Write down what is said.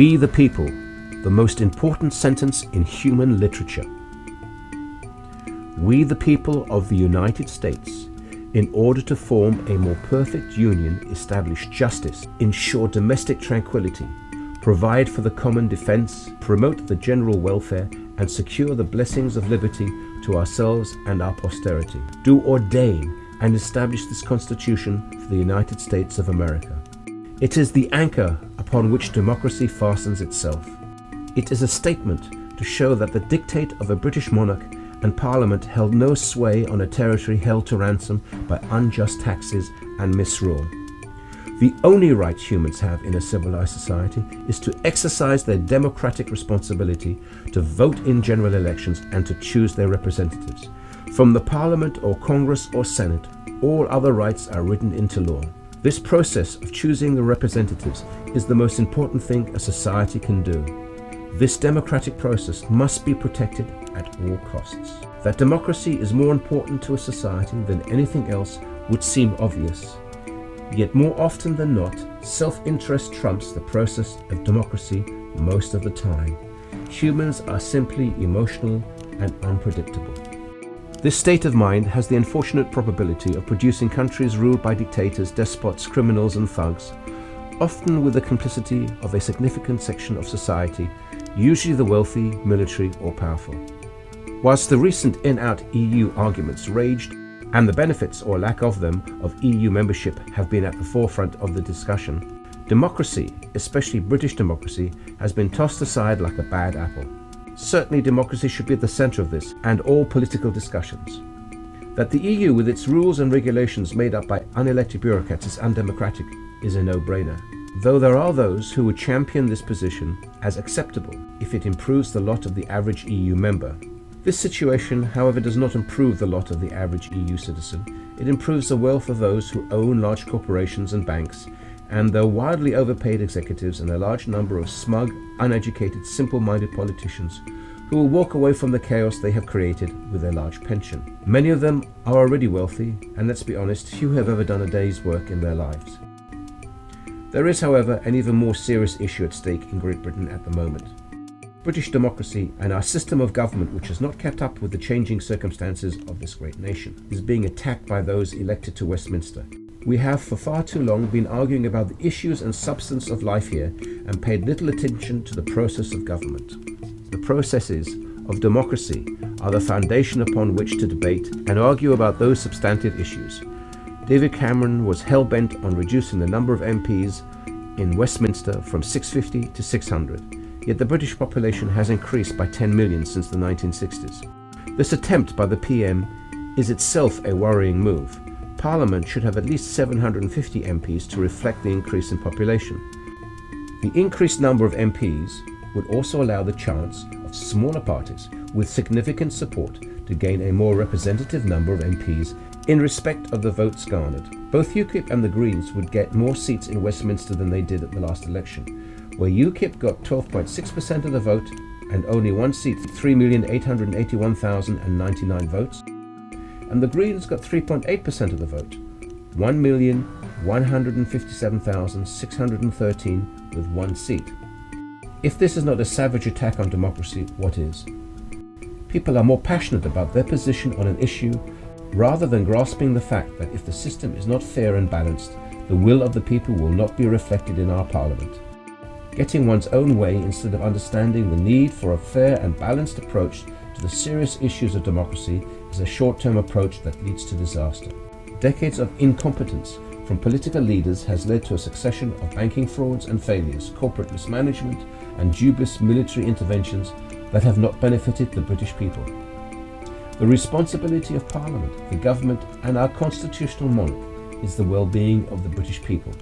We the people, the most important sentence in human literature. We the people of the United States, in order to form a more perfect union, establish justice, ensure domestic tranquility, provide for the common defense, promote the general welfare, and secure the blessings of liberty to ourselves and our posterity, do ordain and establish this Constitution for the United States of America. It is the anchor upon which democracy fastens itself. It is a statement to show that the dictate of a British monarch and Parliament held no sway on a territory held to ransom by unjust taxes and misrule. The only right humans have in a civilized society is to exercise their democratic responsibility to vote in general elections and to choose their representatives. From the Parliament or Congress or Senate, all other rights are written into law. This process of choosing the representatives is the most important thing a society can do. This democratic process must be protected at all costs. That democracy is more important to a society than anything else would seem obvious. Yet more often than not, self-interest trumps the process of democracy most of the time. Humans are simply emotional and unpredictable. This state of mind has the unfortunate probability of producing countries ruled by dictators, despots, criminals and thugs, often with the complicity of a significant section of society, usually the wealthy, military or powerful. Whilst the recent in-out EU arguments raged, and the benefits or lack of them of EU membership have been at the forefront of the discussion, democracy, especially British democracy, has been tossed aside like a bad apple. Certainly democracy should be at the centre of this and all political discussions. That the EU with its rules and regulations made up by unelected bureaucrats is undemocratic is a no-brainer, though there are those who would champion this position as acceptable if it improves the lot of the average EU member. This situation, however, does not improve the lot of the average EU citizen. It improves the wealth of those who own large corporations and banks, and their wildly overpaid executives and a large number of smug, uneducated, simple-minded politicians who will walk away from the chaos they have created with a large pension. Many of them are already wealthy, and let's be honest, few have ever done a day's work in their lives. There is, however, an even more serious issue at stake in Great Britain at the moment. British democracy and our system of government, which has not kept up with the changing circumstances of this great nation, is being attacked by those elected to Westminster. We have for far too long been arguing about the issues and substance of life here and paid little attention to the process of government. The processes of democracy are the foundation upon which to debate and argue about those substantive issues. David Cameron was hell-bent on reducing the number of MPs in Westminster from 650 to 600. Yet the British population has increased by 10 million since the 1960s. This attempt by the PM is itself a worrying move. Parliament should have at least 750 MPs to reflect the increase in population. The increased number of MPs would also allow the chance of smaller parties with significant support to gain a more representative number of MPs in respect of the votes garnered. Both UKIP and the Greens would get more seats in Westminster than they did at the last election, where UKIP got 12.6% of the vote and only one seat, 3,881,099 votes, and the Greens got 3.8% of the vote, 1,157,613 with one seat. If this is not a savage attack on democracy, what is? People are more passionate about their position on an issue rather than grasping the fact that if the system is not fair and balanced, the will of the people will not be reflected in our Parliament. Getting one's own way instead of understanding the need for a fair and balanced approach to the serious issues of democracy is a short-term approach that leads to disaster. Decades of incompetence from political leaders has led to a succession of banking frauds and failures, corporate mismanagement and dubious military interventions that have not benefited the British people. The responsibility of Parliament, the government and our constitutional monarch is the well-being of the British people.